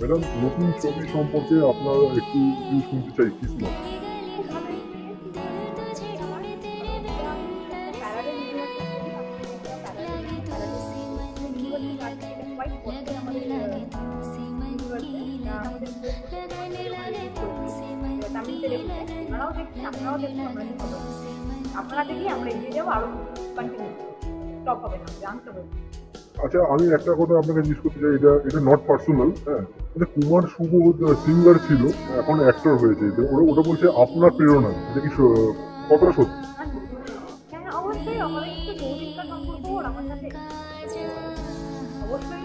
Madam, নতুন ছবি সম্পর্কে আপনার একটু শুনতে চাই কিসমত। খুব ভালো এক্সপিরিয়েন্স ছিল আমার। কারণ এটা একটা প্যারালাল ইউনিভার্সিটি বলি, আমাদের এটা প্যারালাল ইউনিভার্সিটি আছে, এটা কোয়াইট বড় আমাদের ইউনিভার্সে, এটা আমাদের তামিল তেলেগুতে ওনারাও দেখছেন, আপনারাও দেখছেন, আমরা যে খবর আপনারা দেখলে আমরা এগিয়ে যাবো, আরো কন্টিনিউ স্টপ হবে না, জানতে হবে। আচ্ছা, আমি একটা কথা আপনাকে জিজ্ঞেস করতে চাই, এটা এটা নট পার্সোনাল, হ্যাঁ। এটা কুমার শুভ সিঙ্গার ছিল, এখন অ্যাক্টর হয়েছে। ওটা ওটা বলছে আপনার প্রেরণা, এটা কি কতটা সত্যি? হ্যাঁ, অবশ্যই আমাদের সাথে যৌতিকতা সম্পর্ক ওর আমার সাথে অবশ্যই